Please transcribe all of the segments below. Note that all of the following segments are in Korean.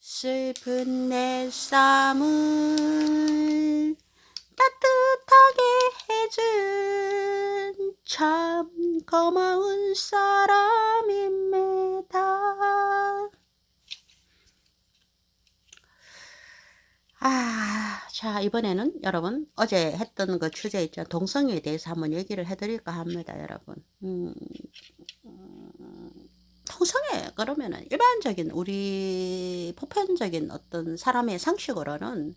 슬픈 내 쌈을 따뜻하게 해준 참 고마운 사람입니다. 자, 이번에는 여러분 어제 했던 그 주제 있죠. 동성애에 대해서 한번 얘기를 해드릴까 합니다, 여러분. 동성애 그러면은 일반적인 우리 보편적인 어떤 사람의 상식으로는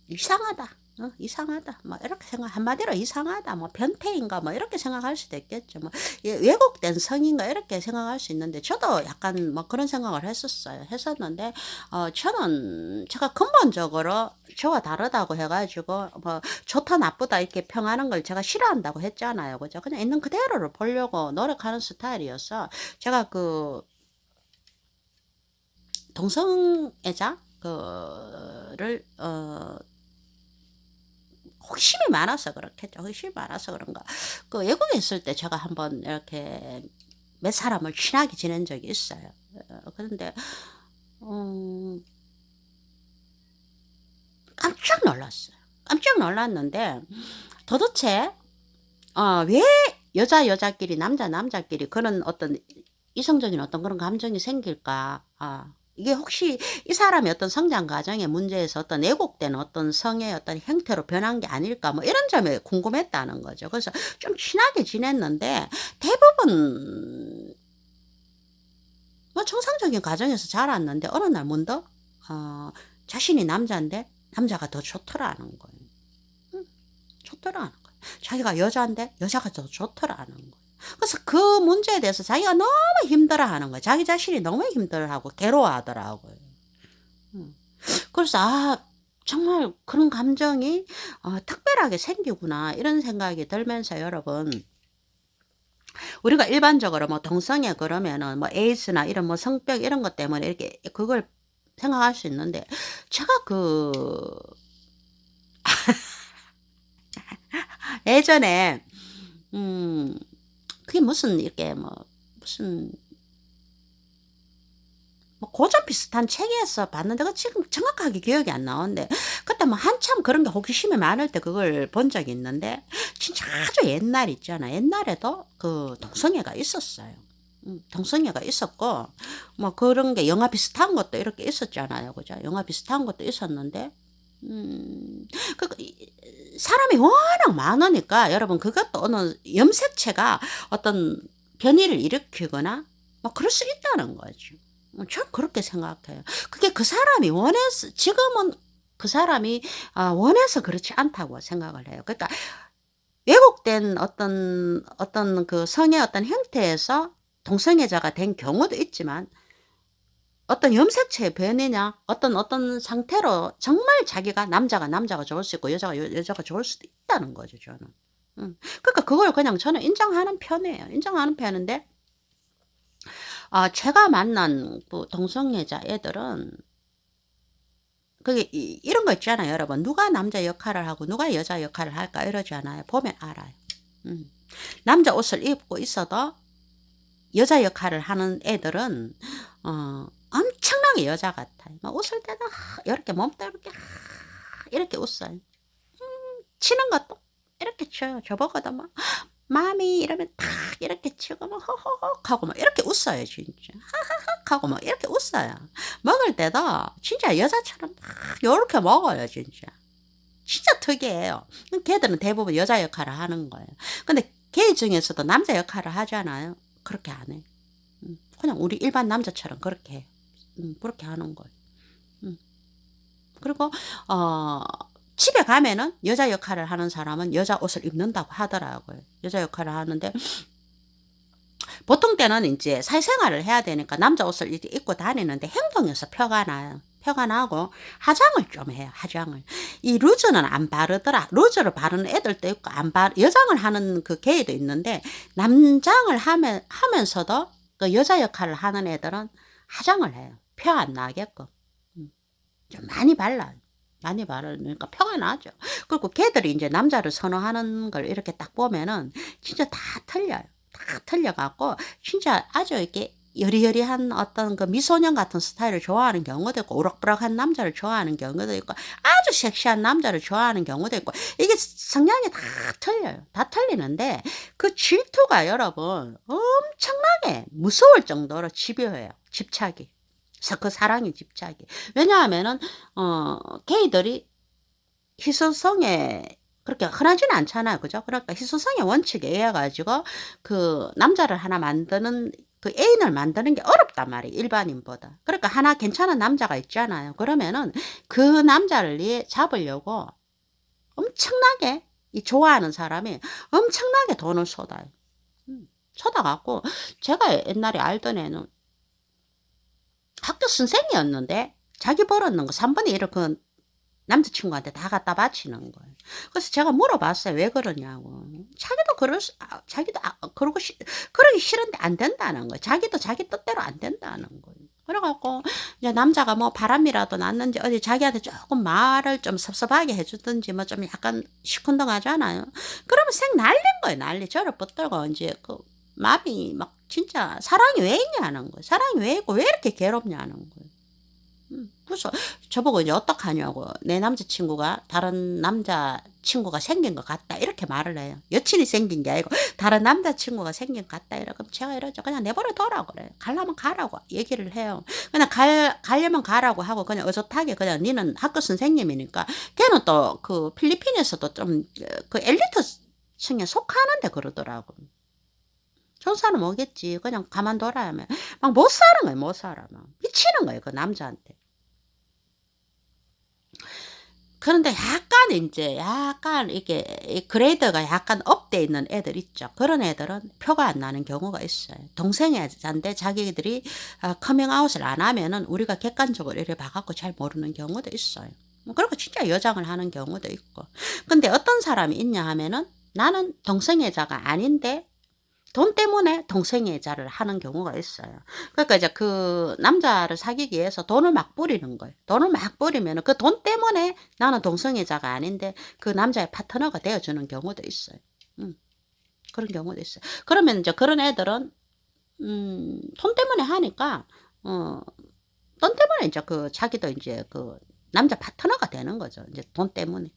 이상하다. 이상하다. 뭐 이렇게 생각 한마디로 이상하다. 뭐 변태인가 뭐 이렇게 생각할 수도 있겠죠. 뭐 왜곡된 성인가 이렇게 생각할 수 있는데 저도 약간 뭐 그런 생각을 했었는데 저는 제가 근본적으로 저와 다르다고 해가지고 뭐 좋다 나쁘다 이렇게 평하는 걸 제가 싫어한다고 했잖아요. 그죠? 그냥 있는 그대로를 보려고 노력하는 스타일이어서 제가 그 동성애자 그를 호기심이 많아서 그렇겠죠. 호기심이 많아서 그런가. 그 외국에 있을 때 제가 한번 이렇게 몇 사람을 친하게 지낸 적이 있어요. 그런데 깜짝 놀랐어요. 깜짝 놀랐는데 도대체 왜 여자끼리 남자끼리 그런 어떤 이성적인 어떤 그런 감정이 생길까? 이게 혹시 이 사람의 어떤 성장 과정의 문제에서 어떤 왜곡된 어떤 성의 어떤 형태로 변한 게 아닐까? 뭐 이런 점에 궁금했다는 거죠. 그래서 좀 친하게 지냈는데 대부분 뭐 정상적인 과정에서 자랐는데 어느 날 문득 자신이 남자인데 남자가 더 좋더라는 거예요. 좋더라는 거예요. 자기가 여자인데 여자가 더 좋더라는 거예요. 그래서 그 문제에 대해서 자기가 너무 힘들어하는 거예요. 자기 자신이 너무 힘들어하고 괴로워하더라고요. 그래서 정말 그런 감정이 특별하게 생기구나 이런 생각이 들면서 여러분 우리가 일반적으로 뭐 동성애 그러면은 뭐 에이즈나 이런 뭐 성병 이런 것 때문에 이렇게 그걸 생각할 수 있는데 제가 예전에 그게 무슨 이렇게 뭐 무슨 뭐 고전 비슷한 책에서 봤는데 그 지금 정확하게 기억이 안 나오는데 그때 뭐 한참 그런 게 호기심이 많을 때 그걸 본 적이 있는데 진짜 아주 옛날 있잖아. 옛날에도 그 동성애가 있었어요. 동성애가 있었고 뭐 그런 게 영화 비슷한 것도 이렇게 있었잖아요. 그죠? 영화 비슷한 것도 있었는데 사람이 워낙 많으니까 여러분 그것도 어느 염색체가 어떤 변이를 일으키거나 뭐 그럴 수 있다는 거죠. 전 그렇게 생각해요. 그게 그 사람이 원해서 지금은 그 사람이 원해서 그렇지 않다고 생각을 해요. 그러니까 왜곡된 어떤 그 성의 어떤 형태에서 동성애자가 된 경우도 있지만 어떤 염색체의 변이냐 어떤 상태로 정말 자기가 남자가 좋을 수 있고 여자가 좋을 수도 있다는 거죠 저는. 그러니까 그걸 그냥 저는 인정하는 편이에요. 인정하는 편인데 제가 만난 그 동성애자 애들은 그게 이런 거 있잖아요 여러분. 누가 남자 역할을 하고 누가 여자 역할을 할까 이러잖아요. 보면 알아요. 남자 옷을 입고 있어도 여자 역할을 하는 애들은 엄청나게 여자 같아요. 막 웃을 때도 이렇게 몸도 이렇게 웃어요. 치는 것도 이렇게 쳐요. 저보고도 막 마미 이러면 탁 이렇게 치고 막 허허헉 하고 막 이렇게 웃어요 진짜. 하하헉 하고 막 이렇게 웃어요. 먹을 때도 진짜 여자처럼 막 요렇게 먹어요 진짜. 진짜 특이해요. 걔들은 대부분 여자 역할을 하는 거예요. 근데 걔 중에서도 남자 역할을 하잖아요. 그렇게 안 해. 그냥 우리 일반 남자처럼 그렇게 해요. 그렇게 하는 거예요. 그리고 집에 가면은 여자 역할을 하는 사람은 여자 옷을 입는다고 하더라고요. 여자 역할을 하는데 보통 때는 이제 사회생활을 해야 되니까 남자 옷을 이렇게 입고 다니는데 행동에서 표가 나요. 표가 나고 화장을 좀 해요. 화장을. 이 루즈는 안 바르더라. 루즈를 바르는 애들도 있고 여장을 하는 그 게이도 있는데 남장을 하면서도 그 여자 역할을 하는 애들은 화장을 해요. 표 안 나게끔. 좀 많이 발라요. 많이 바르니까 표가 나죠. 그리고 걔들이 이제 남자를 선호하는 걸 이렇게 딱 보면은 진짜 다 틀려요. 다 틀려갖고 진짜 아주 이렇게 여리여리한 어떤 그 미소년 같은 스타일을 좋아하는 경우도 있고, 우락부락한 남자를 좋아하는 경우도 있고, 아주 섹시한 남자를 좋아하는 경우도 있고, 이게 성향이 다 틀려요. 다 틀리는데 그 질투가 여러분 엄청나게 무서울 정도로 집요해요. 집착이. 그 사랑의 집착이. 왜냐하면은 게이들이 희소성에 그렇게 흔하지는 않잖아요. 그죠? 그러니까 희소성의 원칙에 의해 가지고 그 남자를 하나 만드는, 그 애인을 만드는 게 어렵단 말이에요, 일반인보다. 그러니까 하나 괜찮은 남자가 있잖아요. 그러면은 그 남자를 잡으려고 엄청나게, 이 좋아하는 사람이 엄청나게 돈을 쏟아요. 쏟아갖고, 제가 옛날에 알던 애는 학교 선생이었는데 자기 벌었는 거 3분의 1을 그 남자친구한테 다 갖다 바치는 거예요. 그래서 제가 물어봤어요. 왜 그러냐고. 자기도 그러기 싫은데 안 된다는 거예요. 자기도 자기 뜻대로 안 된다는 거예요. 그래갖고 이제 남자가 뭐 바람이라도 났는지 어디 자기한테 조금 말을 좀 섭섭하게 해주든지 뭐 좀 약간 시큰둥하잖아요. 그러면 생 날린 거예요. 난리. 저를 붙들고 이제 그 마음이 막 진짜 사랑이 왜 있냐는 거예요. 사랑이 왜 있고 왜 이렇게 괴롭냐는 거예요. 그래서 저보고 이제 어떡하냐고, 내 남자친구가 다른 남자친구가 생긴 것 같다 이렇게 말을 해요. 여친이 생긴 게 아니고 다른 남자친구가 생긴 것 같다 이러고, 그럼 제가 이러죠. 그냥 내버려 둬라 그래요. 가려면 가라고 얘기를 해요. 그냥 가려면 가라고 하고 그냥 어젓하게, 그냥 니는 학교 선생님이니까. 걔는 또 그 필리핀에서도 좀 그 엘리트 층에 속하는데 그러더라고. 천사는 뭐겠지. 그냥 가만둬라 하면 막 못 사는 거예요. 못 살아. 막 미치는 거예요. 그 남자한테. 그런데 약간 인제 약간 이게 그레이드가 약간 업돼 있는 애들 있죠. 그런 애들은 표가 안 나는 경우가 있어요. 동생의 애자인데 자기들이 커밍아웃을 안 하면은 우리가 객관적으로 이렇게 봐 갖고 잘 모르는 경우도 있어요. 그리고 진짜 여장을 하는 경우도 있고. 근데 어떤 사람이 있냐 하면은 나는 동성애자가 아닌데 돈 때문에 동성애자를 하는 경우가 있어요. 그러니까 이제 그 남자를 사귀기 위해서 돈을 막 뿌리는 거예요. 돈을 막 뿌리면은 그 돈 때문에 나는 동성애자가 아닌데 그 남자의 파트너가 되어주는 경우도 있어요. 그런 경우도 있어요. 그러면 이제 그런 애들은 돈 때문에 하니까 돈 때문에 이제 그 자기도 이제 그 남자 파트너가 되는 거죠. 이제 돈 때문에.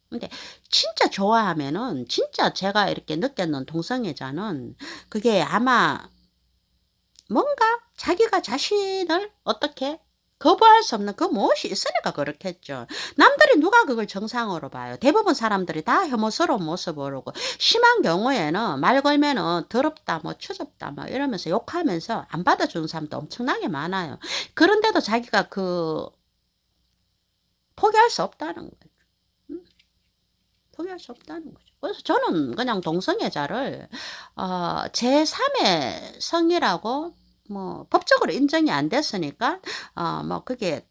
근데 진짜 좋아하면은, 진짜 제가 이렇게 느꼈는 동성애자는 그게 아마 뭔가 자기가 자신을 어떻게 거부할 수 없는 그 무엇이 있으니까 그렇겠죠. 남들이 누가 그걸 정상으로 봐요. 대부분 사람들이 다 혐오스러운 모습을 보고, 심한 경우에는 말 걸면은 더럽다 뭐 추접다 뭐 이러면서 욕하면서 안 받아주는 사람도 엄청나게 많아요. 그런데도 자기가 그 포기할 수 없다는 거예요. 포기할 수 없다는 거죠. 그래서 저는 그냥 동성애자를 제3의 성이라고 뭐 법적으로 인정이 안 됐으니까 뭐 그게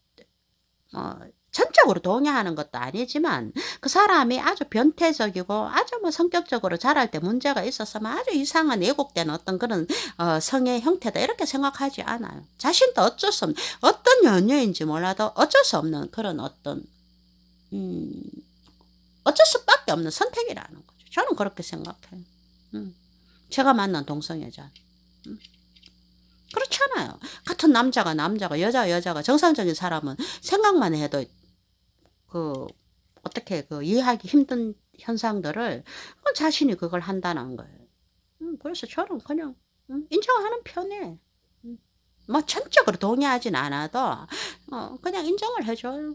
전적으로 동의하는 것도 아니지만, 그 사람이 아주 변태적이고 아주 뭐 성격적으로 자랄 때 문제가 있어서 뭐 아주 이상한 왜곡된 어떤 그런 성의 형태다 이렇게 생각하지 않아요. 자신도 어쩔 수 없는, 어떤 연유인지 몰라도 어쩔 수 없는 그런 어떤 음 어쩔 수밖에 없는 선택이라는 거죠. 저는 그렇게 생각해요. 제가 만난 동성애자. 그렇잖아요. 같은 남자가 여자가 정상적인 사람은 생각만 해도 그 어떻게 그 이해하기 힘든 현상들을 자신이 그걸 한다는 거예요. 그래서 저는 그냥 인정하는 편이에요. 뭐 전적으로 동의하진 않아도 그냥 인정을 해줘요.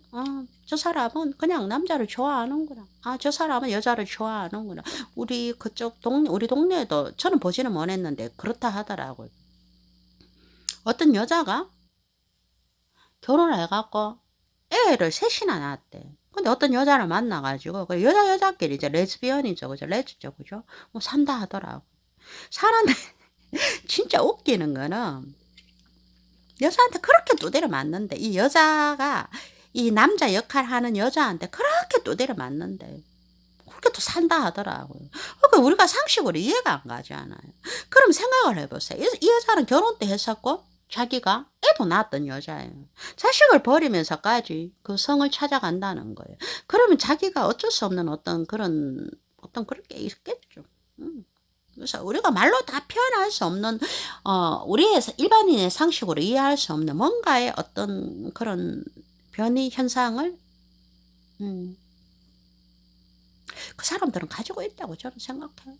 저 사람은 그냥 남자를 좋아하는구나. 저 사람은 여자를 좋아하는구나. 우리 동네에도 저는 보지는 못했는데 그렇다 하더라고요. 어떤 여자가 결혼을 해갖고 애를 셋이나 낳았대. 근데 어떤 여자를 만나가지고 그 여자끼리 이제 레즈비언이죠, 그죠? 레즈죠, 그죠? 뭐 산다 하더라고. 사는데 진짜 웃기는 거는, 여자한테 그렇게 두대를 맞는데, 이 여자가 이 남자 역할 하는 여자한테 그렇게 두대를 맞는데 그렇게 또 산다 하더라고요. 그러니까 우리가 상식으로 이해가 안 가잖아요. 그럼 생각을 해보세요. 이 여자는 결혼 때 했었고 자기가 애도 낳았던 여자예요. 자식을 버리면서까지 그 성을 찾아간다는 거예요. 그러면 자기가 어쩔 수 없는 어떤 그런 게 있겠죠. 음. 그래서 우리가 말로 다 표현할 수 없는 우리의 일반인의 상식으로 이해할 수 없는 뭔가의 어떤 그런 변이 현상을 음 그 사람들은 가지고 있다고 저는 생각해요.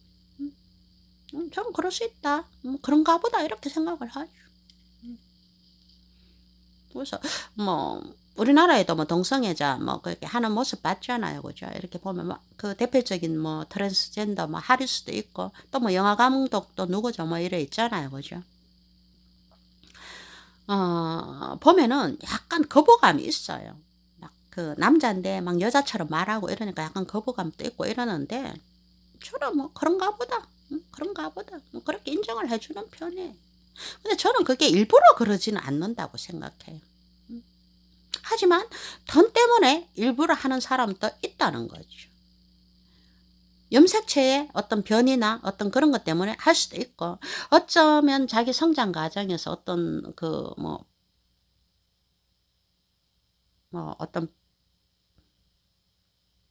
음 저는 '그럴 수 있다. 그런가 보다.' 이렇게 생각을 하죠. 음 그래서 뭐 우리나라에도 뭐 동성애자 뭐 그렇게 하는 모습 봤잖아요. 그죠? 이렇게 보면 막 그 대표적인 뭐 트랜스젠더 뭐 하리스도 있고 또 뭐 영화 감독도 누구죠 뭐 이래 있잖아요. 그죠? 보면은 약간 거부감이 있어요. 막 그 남잔데 막 여자처럼 말하고 이러니까 약간 거부감도 있고 이러는데 저는 뭐 '그런가 보다. 그런가 보다.' 뭐 그렇게 인정을 해 주는 편이에요. 근데 저는 그게 일부러 그러지는 않는다고 생각해요. 음. 하지만 돈 때문에 일부러 하는 사람도 있다는 거죠. 염색체의 어떤 변이나 어떤 그런 것 때문에 할 수도 있고 어쩌면 자기 성장 과정에서 어떤 그 어떤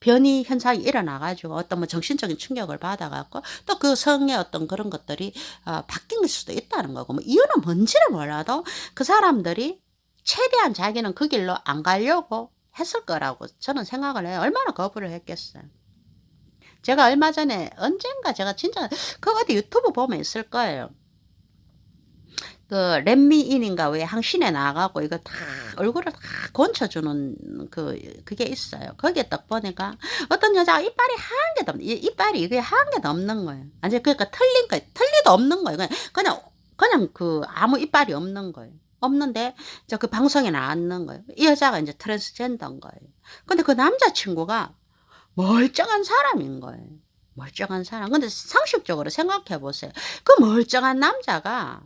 변이 현상이 일어나 가지고 어떤 뭐 정신적인 충격을 받아 갖고 또 그 성의 어떤 그런 것들이 바뀐 수도 있다는 거고 뭐 이유는 뭔지를 몰라도 그 사람들이 최대한 자기는 그 길로 안 가려고 했을 거라고 저는 생각을 해요. 얼마나 거부를 했겠어요. 제가 얼마 전에 언젠가 제가 진짜 그 어디 유튜브 보면 있을 거예요. 그 렛미인인가 왜 항신에 나와 갖고 이거 다 얼굴을 다 건쳐 주는 그게 있어요. 거기에 딱 보니까 어떤 여자가 이빨이 한 개도 없 이 이빨이 이게 한 개도 없는 거예요. 완전 그러니까 틀린 거예요. 틀니도 없는 거예요. 그냥 그 아무 이빨이 없는 거예요. 없는데 저 그 방송에 나왔는 거예요. 이 여자가 인제 트랜스젠더인 거예요. 근데 그 남자 친구가 멀쩡한 사람인 거예요. 멀쩡한 사람. 근데 상식적으로 생각해 보세요. 그 멀쩡한 남자가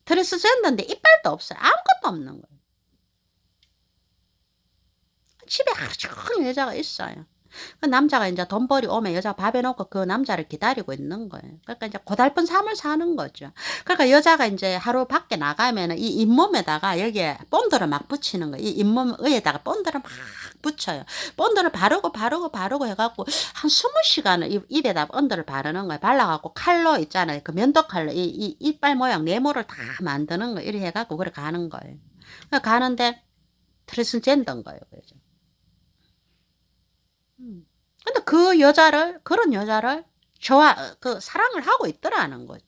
트랜스젠더인데 이빨도 없어요. 아무것도 없는 거예요. 집에 하루 종일 여자가 있어요. 그 남자가 인제 돈벌이 오면 여자가 밥 해 놓고 그 남자를 기다리고 있는 거예요. 그러니까 인제 고달픈 삶을 사는 거죠. 그러니까 여자가 인제 하루 밖에 나가면은 이 잇몸에다가 여기에 본드를 막 붙이는 거예요. 이 잇몸 위에다가 본드를 막 붙여요. 본드를 바르고 해 갖고 한 20시간을 입에다 본드를 바르는 거예요. 발라 갖고 칼로 있잖아요. 그 면도 칼로 이 이빨 모양 네모를 다 만드는 거예요. 이렇게 해 갖고 그래 가는 거예요. 가는데 트랜스젠더인 거예요 그 여자. 음. 근데 그런 여자를 사랑을 하고 있더라는 거죠.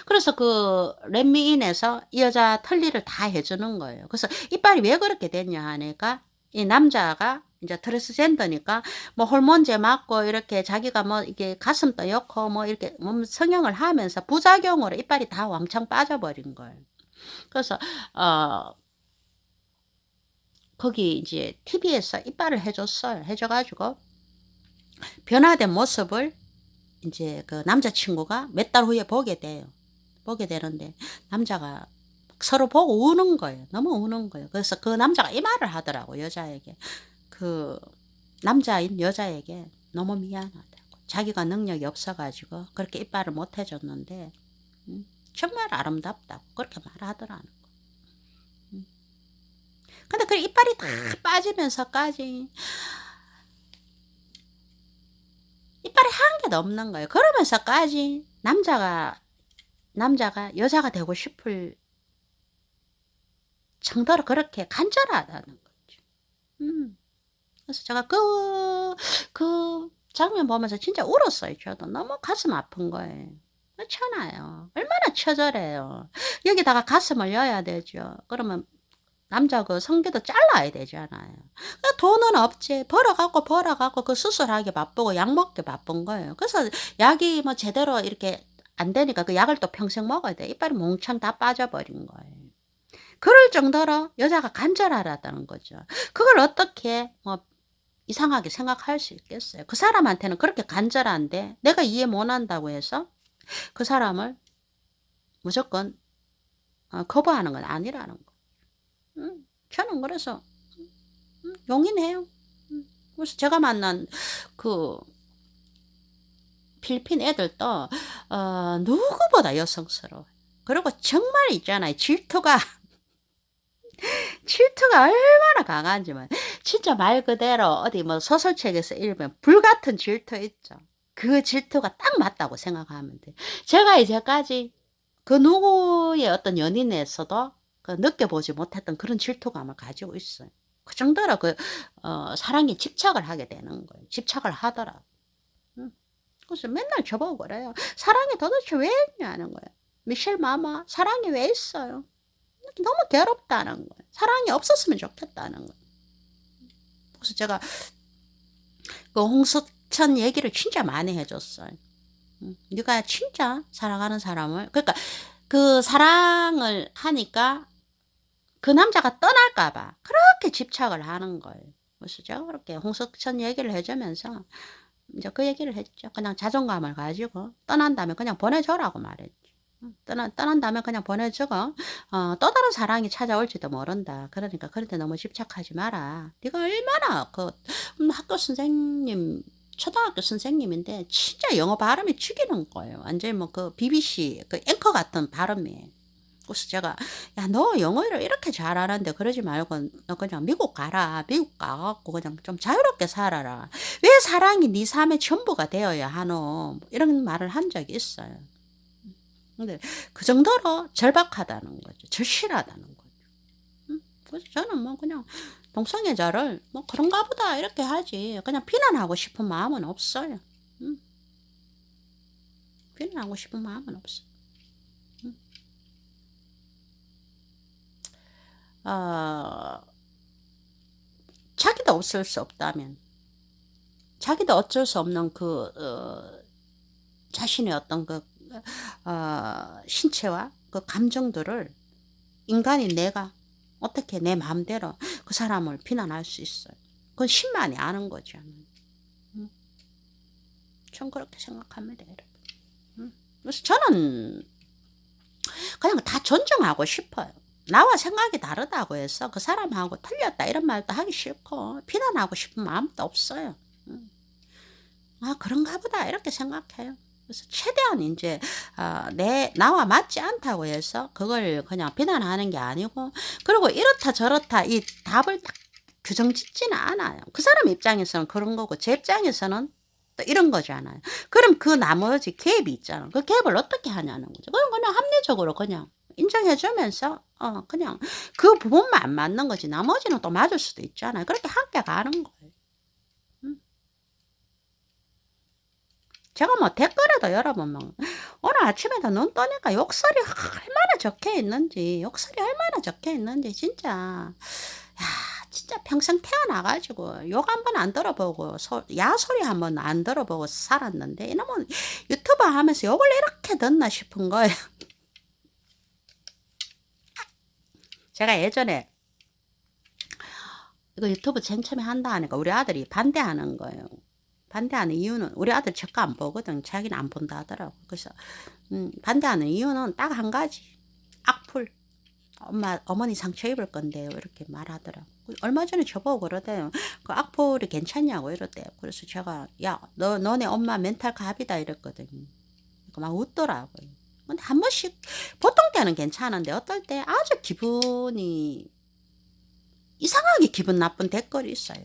그래서 그 렛미인에서 이 여자 털리를 다 해 주는 거예요. 그래서 "이빨이 왜 그렇게 됐냐." 하니까 이 남자가 인제 트랜스젠더니까 뭐 호르몬제 맞고 이렇게 자기가 뭐 이게 가슴도 여고 뭐 이렇게 몸 성형을 하면서 부작용으로 이빨이 다 왕창 빠져버린 거예요. 그래서 어 거기 이제 TV에서 이빨을 해 줬어요. 해줘 가지고 변화된 모습을 인제 그 남자 친구가 몇 달 후에 보게 돼요. 보게 되는데 남자가 서로 보고 우는 거예요. 너무 우는 거예요. 그래서 그 남자가 이 말을 하더라고요, 여자에게. 그 남자인 여자에게 너무 미안하다고. 자기가 능력이 없어 가지고 그렇게 이빨을 못 해 줬는데 정말 아름답다고 그렇게 말하더라는 거. 음. 근데 그 이빨이 다 빠지면서까지 이빨이 한 개도 없는 거예요. 그러면서까지 남자가 여자가 되고 싶을 정도로 그렇게 간절하다는 거죠. 음. 그래서 제가 그 장면 보면서 진짜 울었어요 저도. 너무 가슴 아픈 거예요. 그렇잖아요. 얼마나 처절해요. 여기다가 가슴을 여야 되죠. 그러면 남자 그 성기도 잘라야 되잖아요. 돈은 없지. 벌어 갖고 그 수술하기 바쁘고 약 먹기 바쁜 거예요. 그래서 약이 뭐 제대로 이렇게 안 되니까 그 약을 또 평생 먹어야 돼. 이빨이 몽창 다 빠져버린 거예요. 그럴 정도로 여자가 간절하다는 거죠. 그걸 어떻게 이상하게 생각할 수 있겠어요. 그 사람한테는 그렇게 간절한데 내가 이해 못 한다고 해서 그 사람을 무조건 거부하는 건 아니라는 거. 저는 그래서 용인해요. 그래서 제가 만난 그 필리핀 애들도 누구보다 여성스러워요. 그리고 정말 있잖아요. 질투가 얼마나 강한지만 진짜 말 그대로 어디 뭐 소설책에서 읽으면 불 같은 질투 있죠. 그 질투가 딱 맞다고 생각하면 돼. 제가 이제까지 그 누구의 어떤 연인에서도 그 느껴보지 못했던 그런 질투감을 가지고 있어요. 그 정도로 사랑에 집착을 하게 되는 거예요. 집착을 하더라고. 응. 그래서 맨날 저보고 그래요. 사랑이 도대체 왜 있냐는 거예요. 미셸 마마, 사랑이 왜 있어요? 너무 괴롭다는 거예요. 사랑이 없었으면 좋겠다는 거예요. 그래서 제가 그 홍석천 얘기를 진짜 많이 해줬어요. 네가 진짜 사랑하는 사람을, 그러니까 그 사랑을 하니까 그 남자가 떠날까봐 그렇게 집착을 하는 거예요. 그래서 제가 그렇게 홍석천 얘기를 해주면서 이제 그 얘기를 했죠. 그냥 자존감을 가지고 떠난다면 그냥 보내줘라고 말했죠. 떠난다면 그냥 보내주고 또 다른 사랑이 찾아올지도 모른다. 그러니까 그런데 너무 집착하지 마라. 네가 얼마나 학교 선생님, 초등학교 선생님인데 진짜 영어 발음이 죽이는 거예요. 완전히 뭐 그 BBC 그 앵커 같은 발음이에요. 그래서 제가 야 너 영어를 이렇게 잘하는데 그러지 말고 너 그냥 미국 가라. 미국 가갖고 그냥 좀 자유롭게 살아라. 왜 사랑이 네 삶의 전부가 되어야 하노? 이런 말을 한 적이 있어요. 근데 그 정도로 절박하다는 거죠. 절실하다는 거죠. 그래서 저는 뭐 그냥 동성애자를 뭐 그런가 보다 이렇게 하지 그냥 비난하고 싶은 마음은 없어요. 비난하고 싶은 마음은 없어. 어, 자기도 없을 수 없다면 자기도 어쩔 수 없는 자신의 어떤 신체와 그 감정들을 인간인 내가 어떻게 내 마음대로 그 사람을 비난할 수 있어요. 그건 신만이 아는 거죠. 전 그렇게 생각합니다, 여러분. 그래서 저는 그냥 다 존중하고 싶어요. 나와 생각이 다르다고 해서 그 사람하고 틀렸다 이런 말도 하기 싫고 비난하고 싶은 마음도 없어요. 그런가 보다 이렇게 생각해요. 그래서 최대한 이제 나와 맞지 않다고 해서 그걸 그냥 비난하는 게 아니고, 그리고 이렇다 저렇다 이 답을 딱 규정 짓지는 않아요. 그 사람 입장에서는 그런 거고 제 입장에서는 또 이런 거잖아요. 그럼 그 나머지 갭이 있잖아. 그 갭을 어떻게 하냐는 거죠. 그냥 합리적으로 그냥 인정해 주면서 그냥 그 부분만 안 맞는 거지 나머지는 또 맞을 수도 있잖아요. 그렇게 함께 가는 거예요. 제가 뭐 댓글에도 여러분 뭐 오늘 아침에도 눈 떠니까 욕설이 얼마나 적혀 있는지 진짜 야 진짜 평생 태어나가지고 욕 한 번 안 들어보고 야소리 한 번 안 들어보고 살았는데 이놈은 유튜버 하면서 욕을 이렇게 듣나 싶은 거예요. 제가 예전에 이거 유튜브 맨 처음에 한다 하니까 우리 아들이 반대하는 거예요. 반대하는 이유는 우리 아들 저거 안 보거든. 자기는 안 본다 하더라고. 그래서 반대하는 이유는 딱 한 가지. 악플. 어머니 상처 입을 건데요. 이렇게 말하더라고. 얼마 전에 저보고 그러대요. 그 악플이 괜찮냐고 이러대요. 그래서 제가 야 너네 엄마 멘탈 갑이다 이랬거든요. 그러니까 막 웃더라고요. 근데 한 번씩 보통 때는 괜찮은데 어떨 때 아주 기분이 이상하게 기분 나쁜 댓글이 있어요.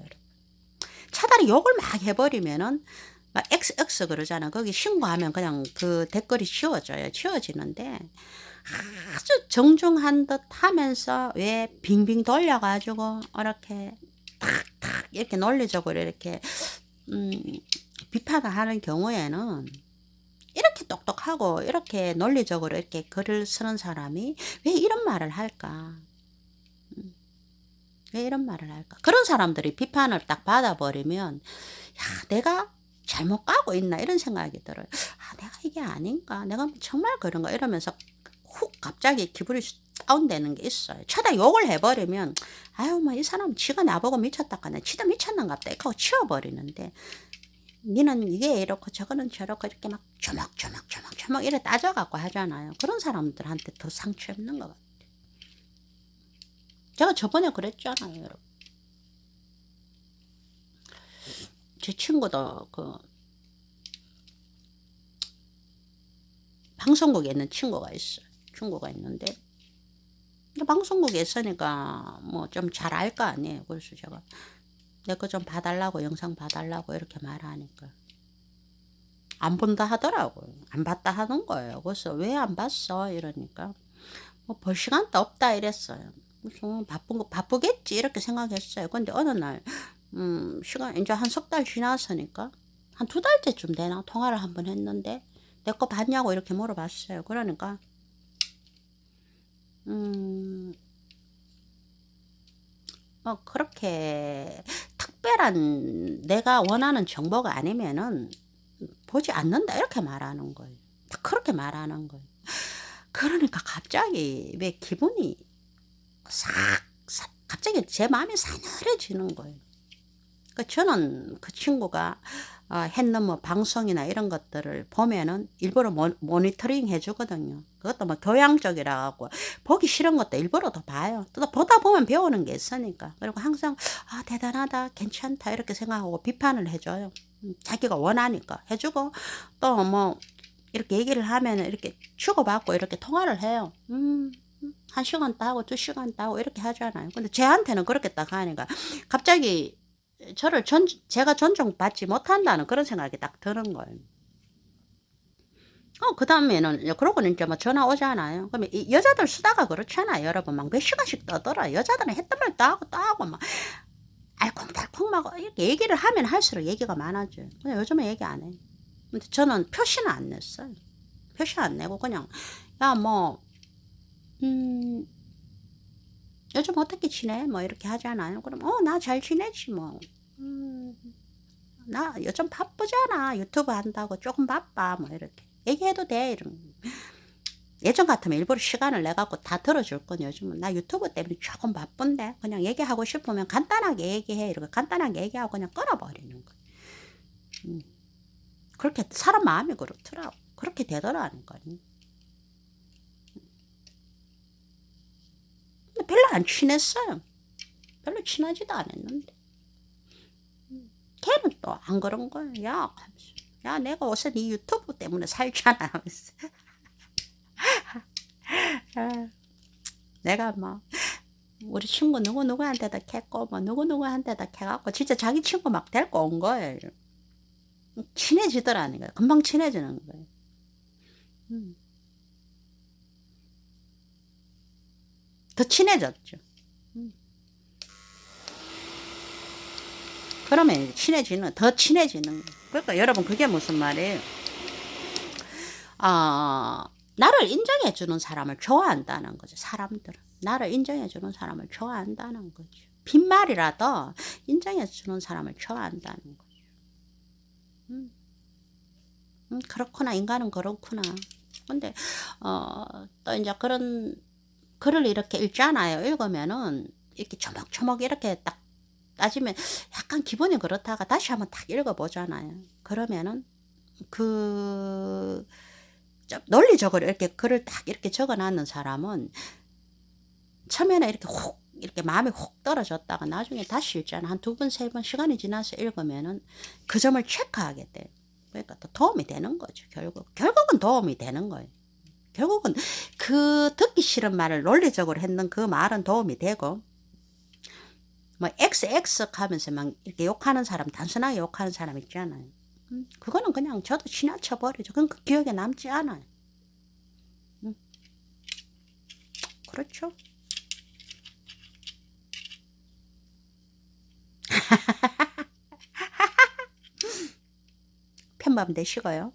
차라리 욕을 막 해버리면은 막 XX 그러잖아. 거기 신고하면 그냥 그 댓글이 지워져요. 지워지는데 아주 정중한 듯 하면서 왜 빙빙 돌려가지고 이렇게 탁탁 이렇게 논리적으로 이렇게 비판을 하는 경우에는 이렇게 똑똑하고 이렇게 논리적으로 이렇게 글을 쓰는 사람이 왜 이런 말을 할까? 왜 이런 말을 할까? 그런 사람들이 비판을 딱 받아버리면 야 내가 잘못 가고 있나 이런 생각이 들어요. 내가 이게 아닌가? 내가 정말 그런가? 이러면서 훅 갑자기 기분이 다운되는 게 있어요. 쳐다 욕을 해버리면 아유 뭐 이 사람 지가 나보고 미쳤다카네 지도 미쳤는갑다 이렇게 치워버리는데 니는 이게 이렇고 저거는 저렇고 이렇게 막 조목조목 이래 따져갖고 하잖아요. 그런 사람들한테 더 상처 입는 것 같아요. 제가 저번에 그랬잖아요, 여러분. 제 친구도 방송국에 있는 친구가 있어요. 친구가 있는데 방송국에 있으니까 뭐 좀 잘 알 거 아니에요. 그래서 제가 내 거 좀 봐달라고 영상 봐달라고 이렇게 말하니까 안 본다 하더라고요. 안 봤다 하는 거예요. 그래서 왜 안 봤어? 이러니까 뭐 볼 시간도 없다 이랬어요. 그래서 바쁘겠지 이렇게 생각했어요. 근데 어느 날 시간 이제 한 석 달 지났으니까 한 두 달째쯤 되나 통화를 한번 했는데 내 거 봤냐고 이렇게 물어봤어요. 그러니까 음 그렇게 특별한 내가 원하는 정보가 아니면은 보지 않는다 이렇게 말하는 거예요. 딱 그렇게 말하는 거예요. 그러니까 갑자기 왜 기분이 갑자기 제 마음이 싸늘해지는 거예요. 저는 그 친구가 했는 뭐 방송이나 이런 것들을 보면은 일부러 모니터링 해 주거든요. 그것도 뭐 교양적이라 갖고 보기 싫은 것도 일부러 더 봐요. 또 보다 보면 배우는 게 있으니까. 그리고 항상 '아 대단하다. 괜찮다.' 이렇게 생각하고 비판을 해 줘요. 자기가 원하니까 해 주고 또 뭐 이렇게 얘기를 하면은 이렇게 주고받고 이렇게 통화를 해요. 1 시간도 하고 2 시간도 하고 이렇게 하잖아요. 근데 쟤한테는 그렇게 딱 하니까 갑자기 저를 제가 존중받지 못한다는 그런 생각이 딱 드는 거예요. 그다음에는 그러고는 인제 뭐 전화 오잖아요. 그러면 이 여자들 수다가 그렇잖아요 여러분. 막 몇 시간씩 떠들어요. 여자들은 했던 말 또 하고 또 하고 막 알콩달콩 막 이렇게 얘기를 하면 할수록 얘기가 많아져요. 근데 요즘은 얘기 안 해요. 근데 저는 표시는 안 냈어요. 표시 안 내고 그냥 "야 뭐 음 요즘 어떻게 지내?" 뭐 이렇게 하잖아요. 그럼 나 잘 지내지 뭐." 음 "나 요즘 바쁘잖아. 유튜브 한다고 쪼금 바빠." 뭐 이렇게 "얘기해도 돼." 이런 예전 같으면 일부러 시간을 내 갖고 다 들어 줄 건 요즘은 "나 유튜브 때문에 쪼금 바쁜데 그냥 얘기하고 싶으면 간단하게 얘기해." 이러고 간단하게 얘기하고 그냥 끊어 버리는 거예요. 음 그렇게 사람 마음이 그렇더라고. 그렇게 되더라니까요. 근데 별로 안 친했어요. 별로 친하지도 않았는데. 걔는 또 안 그런 거예요. "야." 하면서. "야 내가 요새 네 유튜브 때문에 살잖아." 하면서. 아 내가 뭐 우리 친구 누구누구한테다 캤고 뭐 누구누구한테다 캐 갖고 진짜 자기 친구 막 데리고 온 거예요. 친해지더라는 거예요. 금방 친해지는 거예요. 음. 더 친해졌죠. 음. 그러면 이제 더 친해지는 거예요. 그러니까 여러분 그게 무슨 말이에요. 아 나를 인정해 주는 사람을 좋아한다는 거죠, 사람들은. 나를 인정해 주는 사람을 좋아한다는 거죠. 빈말이라도 인정해 주는 사람을 좋아한다는 거죠. 음. 그렇구나. 인간은 그렇구나. 근데 또 인제 그런 글을 이렇게 읽잖아요. 읽으면은 이렇게 조목조목 이렇게 딱 따지면 약간 기분이 그렇다가 다시 한번 딱 읽어 보잖아요. 그러면은 그 좀 논리적으로 이렇게 글을 딱 이렇게 적어 놨는 사람은 처음에는 이렇게 이렇게 마음이 훅 떨어졌다가 나중에 다시 읽잖아. 한 두 번 세 번 시간이 지나서 읽으면은 그 점을 체크하게 돼요. 그러니까 또 도움이 되는 거죠 결국. 결국은 도움이 되는 거예요. 결국은 그 듣기 싫은 말을 논리적으로 했는 그 말은 도움이 되고 뭐 XX 하면서 막 이렇게 욕하는 사람 단순하게 욕하는 사람 있잖아요. 그거는 그냥 저도 지나쳐 버리죠. 그건 그 기억에 남지 않아요. 음 그렇죠. 편밤 되시고요.